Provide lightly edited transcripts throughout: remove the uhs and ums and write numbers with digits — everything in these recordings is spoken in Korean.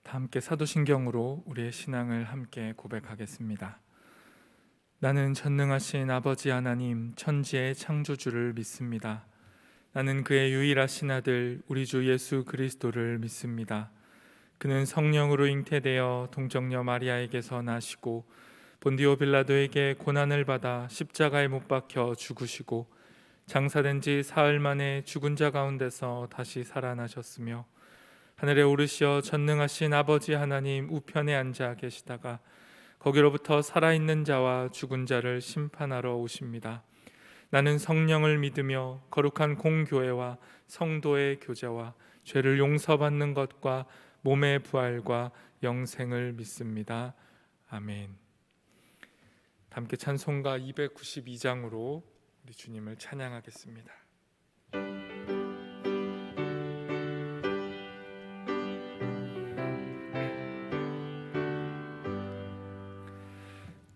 함께 사도신경으로 우리의 신앙을 함께 고백하겠습니다. 나는 전능하신 아버지 하나님 천지의 창조주를 믿습니다. 나는 그의 유일하신 아들 우리 주 예수 그리스도를 믿습니다. 그는 성령으로 잉태되어 동정녀 마리아에게서 나시고 본디오 빌라도에게 고난을 받아 십자가에 못 박혀 죽으시고 장사된 지 사흘 만에 죽은 자 가운데서 다시 살아나셨으며 하늘에 오르시어 전능하신 아버지 하나님 우편에 앉아 계시다가 거기로부터 살아있는 자와 죽은 자를 심판하러 오십니다. 나는 성령을 믿으며 거룩한 공교회와 성도의 교제와 죄를 용서받는 것과 몸의 부활과 영생을 믿습니다. 아멘. 함께 찬송가 292장으로 우리 주님을 찬양하겠습니다.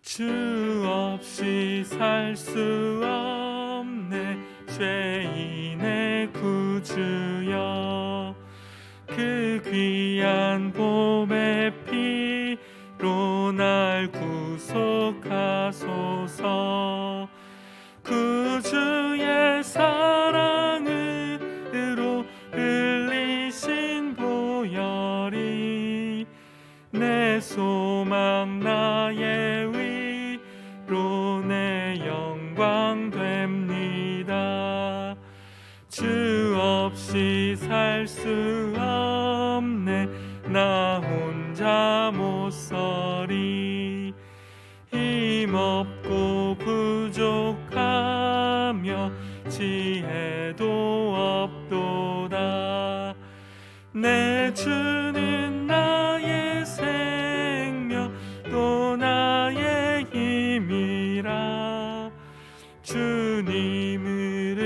주 없이 살 수 없네 죄인의 구주여, 그 귀한 봄의 피로 날 구속하소서. 구주의 사랑으로 흘리신 보혈이 내 소망 나의 위로 내 영광 됩니다. 주 없이 살 수 없네 나 혼자 못 서리. 힘없고 부족하며 지혜도 없도다. 내 주는 나의 생명 또 나의 힘이라. 주님을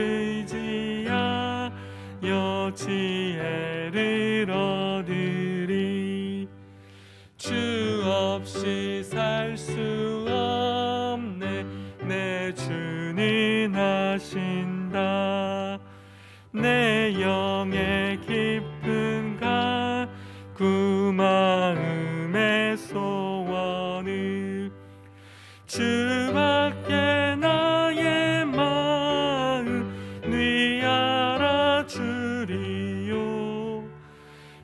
의지하여 지혜를 얻으리. 주 없이 살 수 없네 내 주는 하신다. 내 영의 깊은 간구 마음의 소원을 주밖에 나의 마음 네 알아주리요.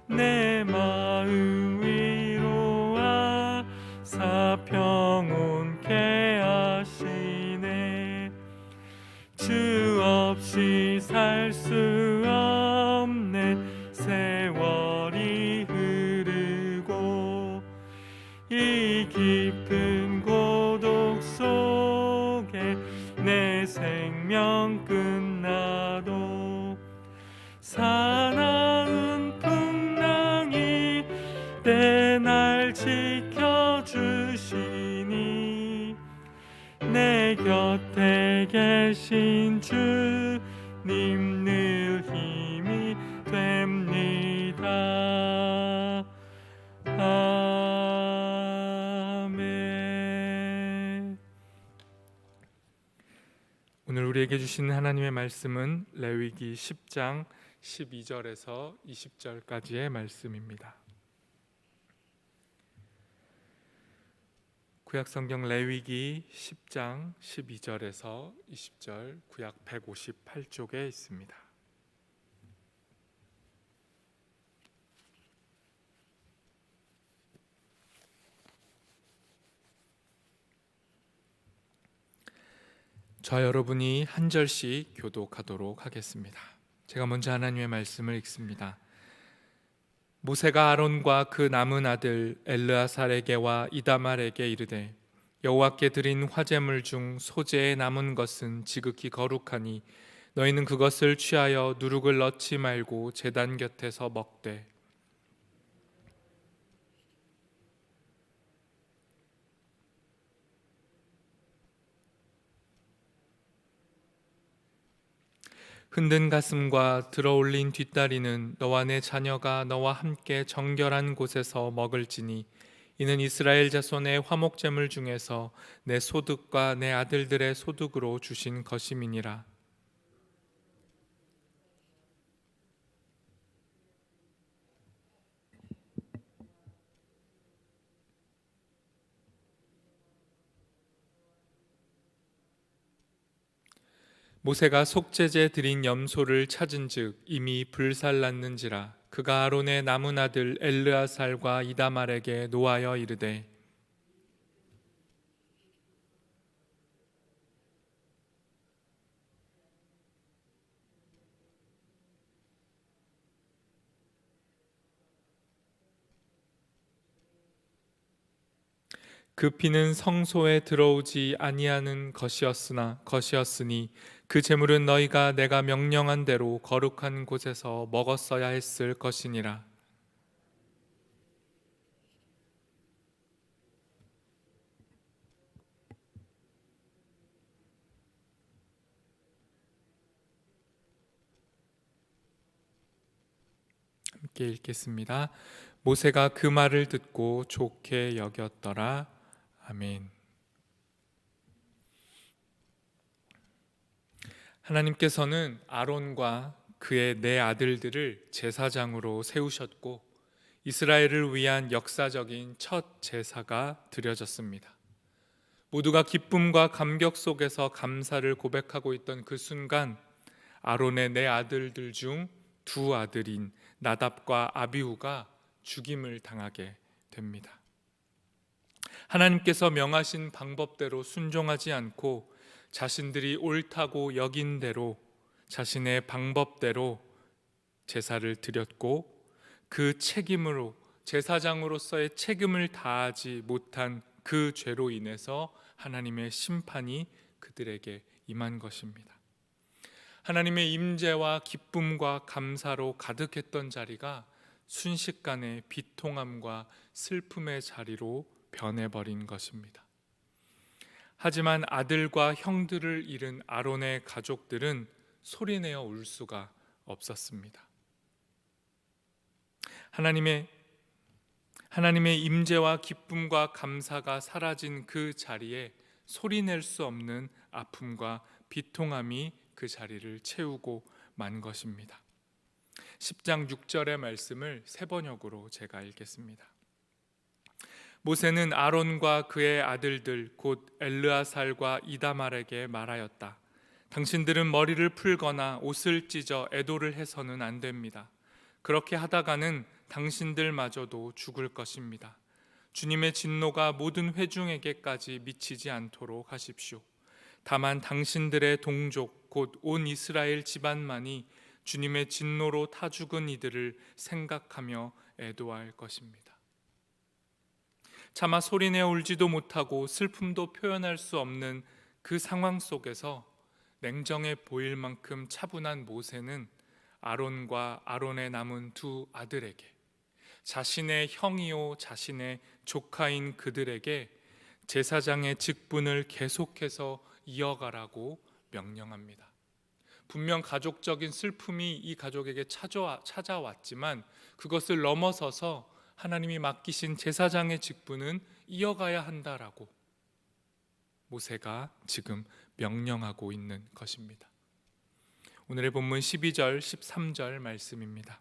내 마음 위로하사 평온케 하시네. 주 없이 살 수 없네 세월이 흐르고 이 깊은 고독 속에 내 생명 끝나도 사나운 풍랑이 때 날 지켜주시니 내 곁에 계신 주님 늘 힘이 됩니다. 아멘. 오늘 우리에게 주신 하나님의 말씀은 레위기 10장 12절에서 20절까지의 말씀입니다. 구약성경 레위기 10장 12절에서 20절 구약 158쪽에 있습니다. 저 여러분이 한 절씩 교독하도록 하겠습니다. 제가 먼저 하나님의 말씀을 읽습니다. 모세가 아론과 그 남은 아들 엘르아살에게와 이다말에게 이르되 여호와께 드린 화제물 중 소재에 남은 것은 지극히 거룩하니 너희는 그것을 취하여 누룩을 넣지 말고 제단 곁에서 먹되 흔든 가슴과 들어올린 뒷다리는 너와 내 자녀가 너와 함께 정결한 곳에서 먹을지니 이는 이스라엘 자손의 화목제물 중에서 내 소득과 내 아들들의 소득으로 주신 것임이니라. 모세가 속죄제 드린 염소를 찾은즉 이미 불살랐는지라. 그가 아론의 남은 아들 엘르아살과 이다말에게 노하여 이르되 그 피는 성소에 들어오지 아니하는 것이었으니 그 제물은 너희가 내가 명령한 대로 거룩한 곳에서 먹었어야 했을 것이니라. 함께 읽겠습니다. 모세가 그 말을 듣고 좋게 여겼더라. 아멘. 하나님께서는 아론과 그의 네 아들들을 제사장으로 세우셨고 이스라엘을 위한 역사적인 첫 제사가 드려졌습니다. 모두가 기쁨과 감격 속에서 감사를 고백하고 있던 그 순간 아론의 네 아들들 중 두 아들인 나답과 아비후가 죽임을 당하게 됩니다. 하나님께서 명하신 방법대로 순종하지 않고 자신들이 옳다고 여긴 대로 자신의 방법대로 제사를 드렸고 그 책임으로 제사장으로서의 책임을 다하지 못한 그 죄로 인해서 하나님의 심판이 그들에게 임한 것입니다. 하나님의 임재와 기쁨과 감사로 가득했던 자리가 순식간에 비통함과 슬픔의 자리로 변해버린 것입니다. 하지만 아들과 형들을 잃은 아론의 가족들은 소리내어 울 수가 없었습니다. 하나님의 임재와 기쁨과 감사가 사라진 그 자리에 소리낼 수 없는 아픔과 비통함이 그 자리를 채우고 만 것입니다. 10장 6절의 말씀을 세 번역으로 제가 읽겠습니다. 모세는 아론과 그의 아들들 곧 엘르아살과 이다말에게 말하였다. 당신들은 머리를 풀거나 옷을 찢어 애도를 해서는 안 됩니다. 그렇게 하다가는 당신들마저도 죽을 것입니다. 주님의 진노가 모든 회중에게까지 미치지 않도록 하십시오. 다만 당신들의 동족 곧 온 이스라엘 집안만이 주님의 진노로 타 죽은 이들을 생각하며 애도할 것입니다. 차마 소리내어 울지도 못하고 슬픔도 표현할 수 없는 그 상황 속에서 냉정해 보일 만큼 차분한 모세는 아론과 아론의 남은 두 아들에게, 자신의 형이요 자신의 조카인 그들에게 제사장의 직분을 계속해서 이어가라고 명령합니다. 분명 가족적인 슬픔이 이 가족에게 찾아왔지만 그것을 넘어서서 하나님이 맡기신 제사장의 직분은 이어가야 한다라고 모세가 지금 명령하고 있는 것입니다. 오늘의 본문 12절, 13절 말씀입니다.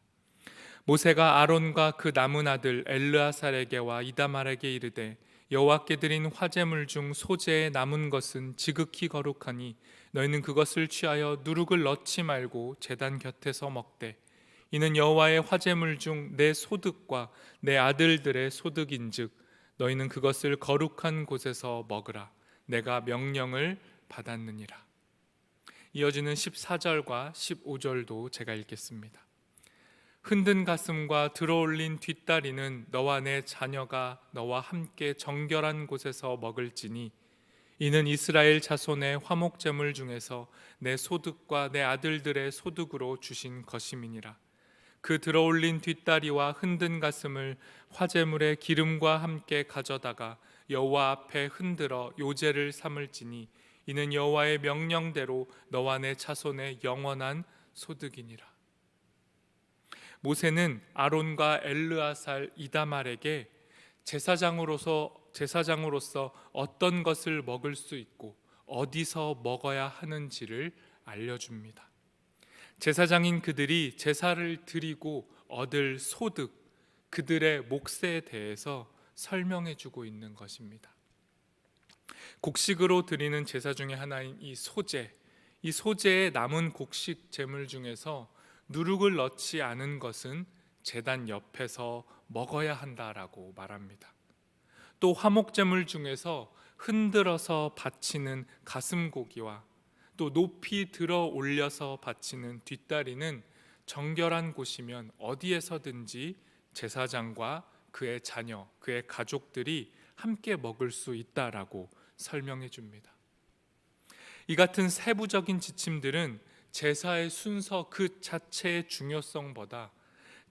모세가 아론과 그 남은 아들 엘르아살에게와 이다말에게 이르되 여호와께 드린 화제물 중 소재에 남은 것은 지극히 거룩하니 너희는 그것을 취하여 누룩을 넣지 말고 제단 곁에서 먹되 이는 여호와의 화제물 중 내 소득과 내 아들들의 소득인즉 너희는 그것을 거룩한 곳에서 먹으라. 내가 명령을 받았느니라. 이어지는 14절과 15절도 제가 읽겠습니다. 흔든 가슴과 들어올린 뒷다리는 너와 내 자녀가 너와 함께 정결한 곳에서 먹을지니 이는 이스라엘 자손의 화목제물 중에서 내 소득과 내 아들들의 소득으로 주신 것임이니라. 그 들어올린 뒷다리와 흔든 가슴을 화제물의 기름과 함께 가져다가 여호와 앞에 흔들어 요제를 삼을지니 이는 여호와의 명령대로 너와 내 자손의 영원한 소득이니라. 모세는 아론과 엘르아살 이다말에게 제사장으로서 어떤 것을 먹을 수 있고 어디서 먹어야 하는지를 알려줍니다. 제사장인 그들이 제사를 드리고 얻을 소득, 그들의 몫에 대해서 설명해주고 있는 것입니다. 곡식으로 드리는 제사 중에 하나인 이 소제, 이 소재에 남은 곡식 제물 중에서 누룩을 넣지 않은 것은 제단 옆에서 먹어야 한다라고 말합니다. 또 화목 제물 중에서 흔들어서 바치는 가슴고기와 또 높이 들어 올려서 바치는 뒷다리는 정결한 곳이면 어디에서든지 제사장과 그의 자녀, 그의 가족들이 함께 먹을 수 있다라고 설명해 줍니다. 이 같은 세부적인 지침들은 제사의 순서 그 자체의 중요성보다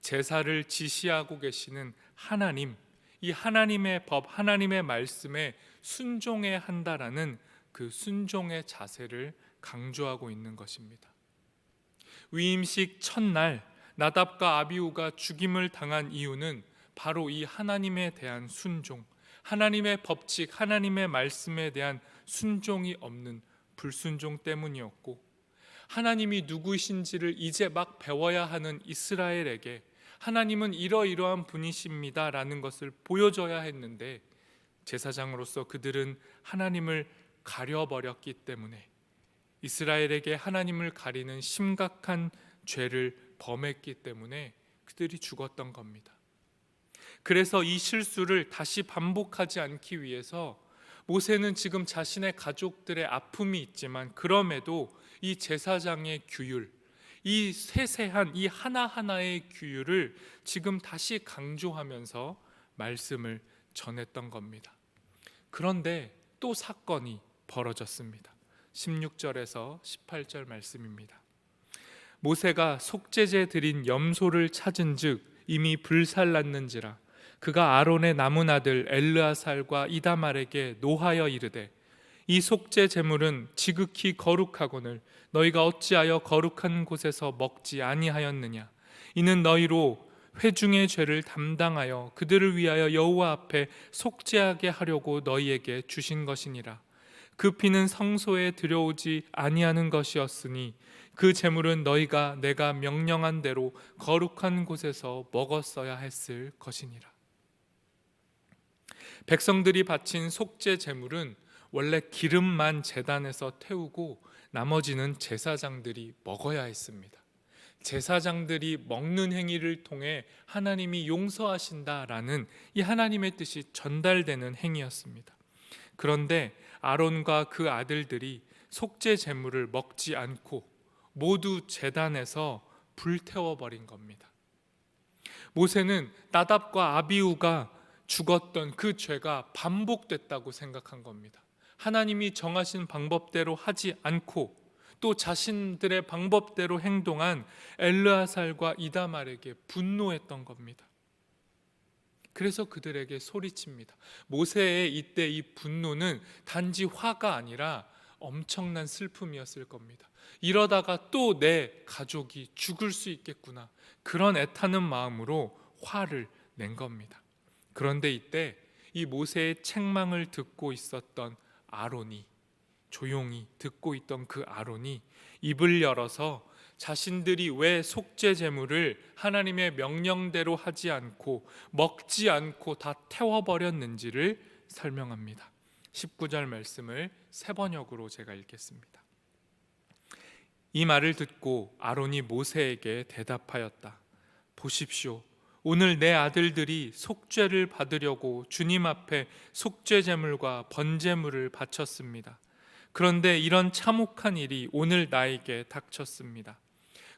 제사를 지시하고 계시는 하나님, 이 하나님의 법, 하나님의 말씀에 순종해야 한다라는 그 순종의 자세를 강조하고 있는 것입니다. 위임식 첫날 나답과 아비후가 죽임을 당한 이유는 바로 이 하나님에 대한 순종, 하나님의 법칙, 하나님의 말씀에 대한 순종이 없는 불순종 때문이었고, 하나님이 누구이신지를 이제 막 배워야 하는 이스라엘에게 하나님은 이러이러한 분이십니다 라는 것을 보여줘야 했는데, 제사장으로서 그들은 하나님을 가려버렸기 때문에 이스라엘에게 하나님을 가리는 심각한 죄를 범했기 때문에 그들이 죽었던 겁니다. 그래서 이 실수를 다시 반복하지 않기 위해서 모세는 지금 자신의 가족들의 아픔이 있지만 그럼에도 이 제사장의 규율, 이 세세한 이 하나하나의 규율을 지금 다시 강조하면서 말씀을 전했던 겁니다. 그런데 또 사건이 벌어졌습니다. 16절에서 18절 말씀입니다. 모세가 속죄제 드린 염소를 찾은즉 이미 불살랐는지라 그가 아론의 남은 아들 엘르아살과 이다말에게 노하여 이르되 이 속죄 제물은 지극히 거룩하거늘 너희가 어찌하여 거룩한 곳에서 먹지 아니하였느냐. 이는 너희로 회중의 죄를 담당하여 그들을 위하여 여호와 앞에 속죄하게 하려고 너희에게 주신 것이니라. 그 피는 성소에 들여오지 아니하는 것이었으니 그 제물은 너희가 내가 명령한 대로 거룩한 곳에서 먹었어야 했을 것이니라. 백성들이 바친 속죄 제물은 원래 기름만 제단에서 태우고 나머지는 제사장들이 먹어야 했습니다. 제사장들이 먹는 행위를 통해 하나님이 용서하신다라는 이 하나님의 뜻이 전달되는 행위였습니다. 그런데 아론과 그 아들들이 속죄 제물을 먹지 않고 모두 제단에서 불태워버린 겁니다. 모세는 나답과 아비후가 죽었던 그 죄가 반복됐다고 생각한 겁니다. 하나님이 정하신 방법대로 하지 않고 또 자신들의 방법대로 행동한 엘르아살과 이다말에게 분노했던 겁니다. 그래서 그들에게 소리칩니다. 모세의 이때 이 분노는 단지 화가 아니라 엄청난 슬픔이었을 겁니다. 이러다가 또 내 가족이 죽을 수 있겠구나, 그런 애타는 마음으로 화를 낸 겁니다. 그런데 이때 이 모세의 책망을 듣고 있었던 아론이, 조용히 듣고 있던 그 아론이 입을 열어서 자신들이 왜 속죄 제물을 하나님의 명령대로 하지 않고 먹지 않고 다 태워버렸는지를 설명합니다. 19절 말씀을 세 번역으로 제가 읽겠습니다. 이 말을 듣고 아론이 모세에게 대답하였다. 보십시오, 오늘 내 아들들이 속죄를 받으려고 주님 앞에 속죄 제물과 번제물을 바쳤습니다. 그런데 이런 참혹한 일이 오늘 나에게 닥쳤습니다.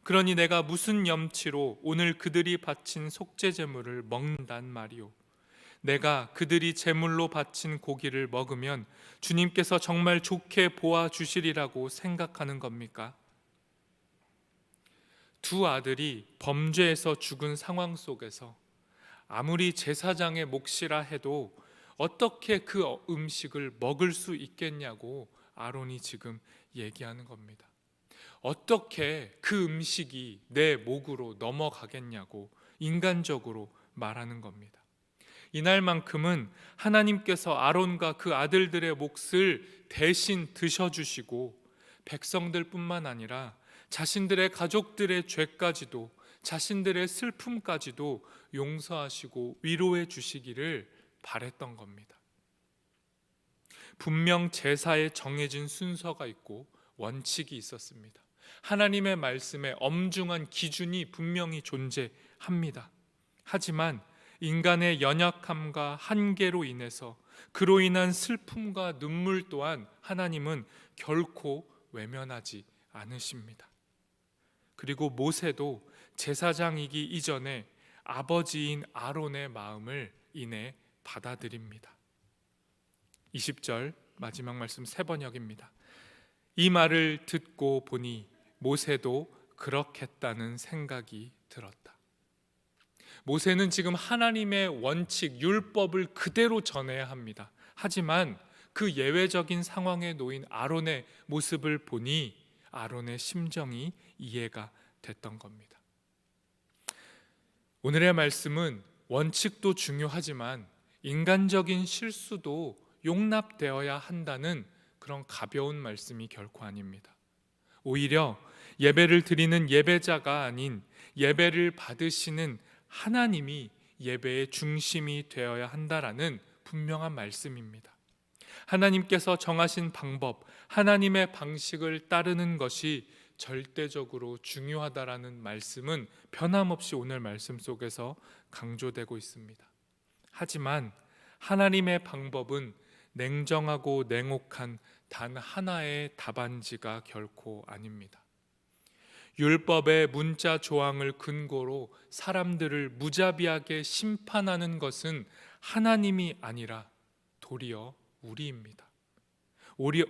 그러니 내가 무슨 염치로 오늘 그들이 바친 속죄 제물을 먹는단 말이오. 내가 그들이 제물로 바친 고기를 먹으면 주님께서 정말 좋게 보아 주시리라고 생각하는 겁니까? 두 아들이 범죄에서 죽은 상황 속에서 아무리 제사장의 몫이라 해도 어떻게 그 음식을 먹을 수 있겠냐고 아론이 지금 얘기하는 겁니다. 어떻게 그 음식이 내 목으로 넘어가겠냐고 인간적으로 말하는 겁니다. 이날만큼은 하나님께서 아론과 그 아들들의 몫을 대신 드셔주시고 백성들뿐만 아니라 자신들의 가족들의 죄까지도, 자신들의 슬픔까지도 용서하시고 위로해 주시기를 바랬던 겁니다. 분명 제사에 정해진 순서가 있고 원칙이 있었습니다. 하나님의 말씀에 엄중한 기준이 분명히 존재합니다. 하지만 인간의 연약함과 한계로 인해서 그로 인한 슬픔과 눈물 또한 하나님은 결코 외면하지 않으십니다. 그리고 모세도 제사장이기 이전에 아버지인 아론의 마음을 이내 받아들입니다. 20절 마지막 말씀 세 번역입니다. 이 말을 듣고 보니 모세도 그렇겠다는 생각이 들었다. 모세는 지금 하나님의 원칙, 율법을 그대로 전해야 합니다. 하지만 그 예외적인 상황에 놓인 아론의 모습을 보니 아론의 심정이 이해가 됐던 겁니다. 오늘의 말씀은 원칙도 중요하지만 인간적인 실수도 용납되어야 한다는 그런 가벼운 말씀이 결코 아닙니다. 오히려 예배를 드리는 예배자가 아닌 예배를 받으시는 하나님이 예배의 중심이 되어야 한다라는 분명한 말씀입니다. 하나님께서 정하신 방법, 하나님의 방식을 따르는 것이 절대적으로 중요하다라는 말씀은 변함없이 오늘 말씀 속에서 강조되고 있습니다. 하지만 하나님의 방법은 냉정하고 냉혹한 단 하나의 답안지가 결코 아닙니다. 율법의 문자 조항을 근거로 사람들을 무자비하게 심판하는 것은 하나님이 아니라 도리어 우리입니다.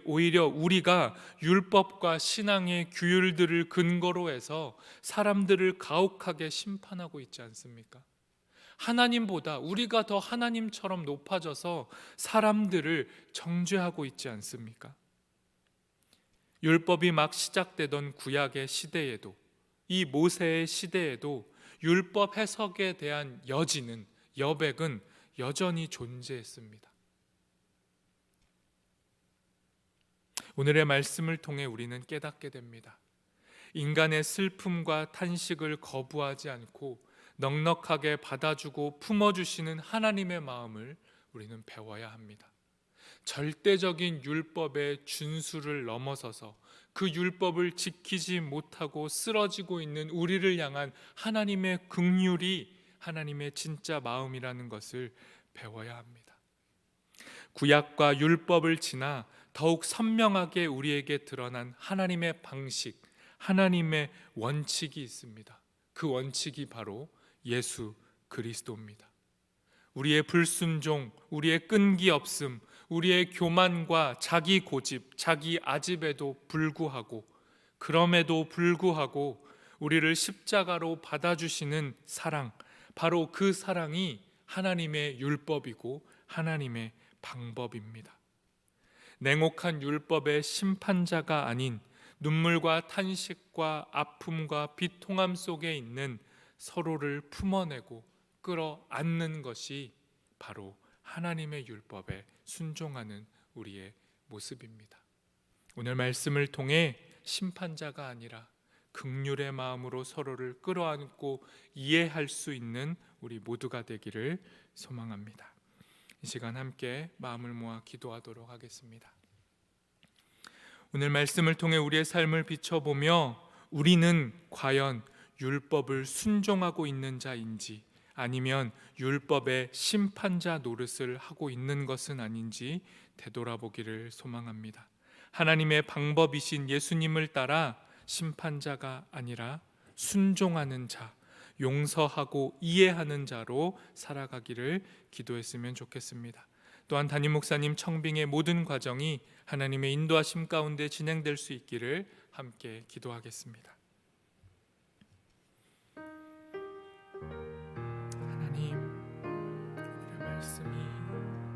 오히려 우리가 율법과 신앙의 규율들을 근거로 해서 사람들을 가혹하게 심판하고 있지 않습니까? 하나님보다 우리가 더 하나님처럼 높아져서 사람들을 정죄하고 있지 않습니까? 율법이 막 시작되던 구약의 시대에도, 이 모세의 시대에도 율법 해석에 대한 여백은 여전히 존재했습니다. 오늘의 말씀을 통해 우리는 깨닫게 됩니다. 인간의 슬픔과 탄식을 거부하지 않고 넉넉하게 받아주고 품어주시는 하나님의 마음을 우리는 배워야 합니다. 절대적인 율법의 준수를 넘어서서 그 율법을 지키지 못하고 쓰러지고 있는 우리를 향한 하나님의 긍휼이 하나님의 진짜 마음이라는 것을 배워야 합니다. 구약과 율법을 지나 더욱 선명하게 우리에게 드러난 하나님의 방식, 하나님의 원칙이 있습니다. 그 원칙이 바로 예수 그리스도입니다. 우리의 불순종, 우리의 끈기 없음, 우리의 교만과 자기 고집, 자기 아집에도 불구하고, 그럼에도 불구하고 우리를 십자가로 받아주시는 사랑, 바로 그 사랑이 하나님의 율법이고 하나님의 방법입니다. 냉혹한 율법의 심판자가 아닌 눈물과 탄식과 아픔과 비통함 속에 있는 서로를 품어내고 끌어안는 것이 바로 하나님의 율법에 순종하는 우리의 모습입니다. 오늘 말씀을 통해 심판자가 아니라 긍휼의 마음으로 서로를 끌어안고 이해할 수 있는 우리 모두가 되기를 소망합니다. 이 시간 함께 마음을 모아 기도하도록 하겠습니다. 오늘 말씀을 통해 우리의 삶을 비춰보며 우리는 과연 율법을 순종하고 있는 자인지, 아니면 율법의 심판자 노릇을 하고 있는 것은 아닌지 되돌아보기를 소망합니다. 하나님의 방법이신 예수님을 따라 심판자가 아니라 순종하는 자, 용서하고 이해하는 자로 살아가기를 기도했으면 좋겠습니다. 또한 담임 목사님 청빙의 모든 과정이 하나님의 인도하심 가운데 진행될 수 있기를 함께 기도하겠습니다. 하나님, 우리의 말씀이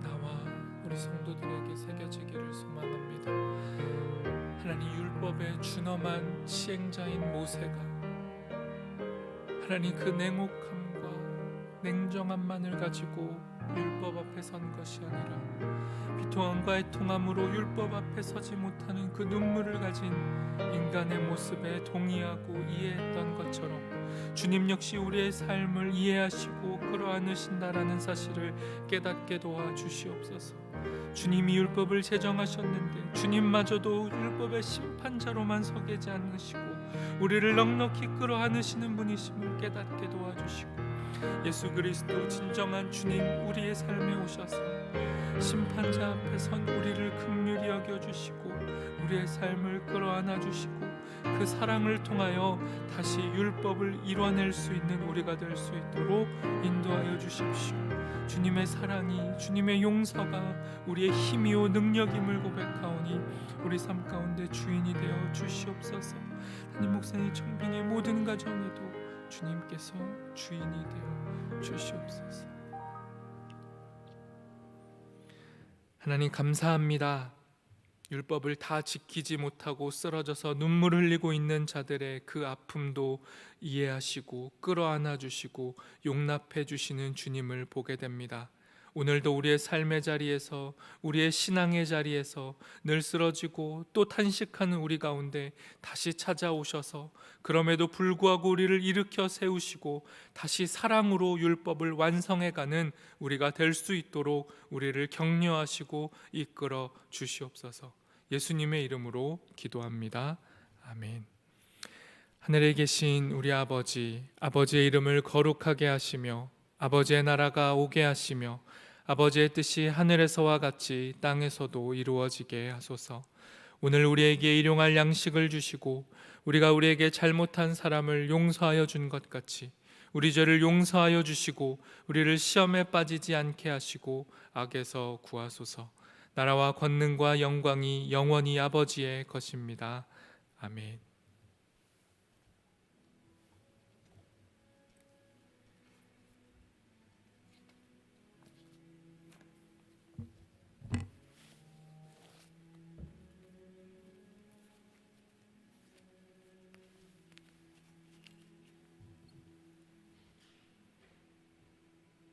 나와 우리 성도들에게 새겨지기를 소망합니다. 하나님, 율법의 준엄한 시행자인 모세가 하나님 그 냉혹함과 냉정함만을 가지고 율법 앞에 선 것이 아니라 비통함과 애통함으로 율법 앞에 서지 못하는 그 눈물을 가진 인간의 모습에 동의하고 이해했던 것처럼 주님 역시 우리의 삶을 이해하시고 끌어안으신다라는 사실을 깨닫게 도와주시옵소서. 주님이 율법을 제정하셨는데 주님마저도 율법의 심판자로만 서게지 않으시고 우리를 넉넉히 끌어안으시는 분이심을 깨닫게 도와주시고 예수 그리스도 진정한 주님 우리의 삶에 오셔서 심판자 앞에 선 우리를 긍휼히 여겨주시고 우리의 삶을 끌어안아 주시고 그 사랑을 통하여 다시 율법을 이뤄낼 수 있는 우리가 될 수 있도록 인도하여 주십시오. 주님의 사랑이, 주님의 용서가 우리의 힘이요 능력임을 고백하오니 우리 삶 가운데 주인이 되어 주시옵소서. 담임 목사님 청빙의 모든 가정에도 주님께서 주인이 되어 주시옵소서. 하나님 감사합니다. 율법을 다 지키지 못하고 쓰러져서 눈물 흘리고 있는 자들의 그 아픔도 이해하시고 끌어안아 주시고 용납해 주시는 주님을 보게 됩니다. 오늘도 우리의 삶의 자리에서, 우리의 신앙의 자리에서 늘 쓰러지고 또 탄식하는 우리 가운데 다시 찾아오셔서 그럼에도 불구하고 우리를 일으켜 세우시고 다시 사랑으로 율법을 완성해가는 우리가 될 수 있도록 우리를 격려하시고 이끌어 주시옵소서. 예수님의 이름으로 기도합니다. 아멘. 하늘에 계신 우리 아버지, 아버지의 이름을 거룩하게 하시며 아버지의 나라가 오게 하시며 아버지의 뜻이 하늘에서와 같이 땅에서도 이루어지게 하소서. 오늘 우리에게 일용할 양식을 주시고 우리가 우리에게 잘못한 사람을 용서하여 준 것 같이 우리 죄를 용서하여 주시고 우리를 시험에 빠지지 않게 하시고 악에서 구하소서. 나라와 권능과 영광이 영원히 아버지의 것입니다. 아멘.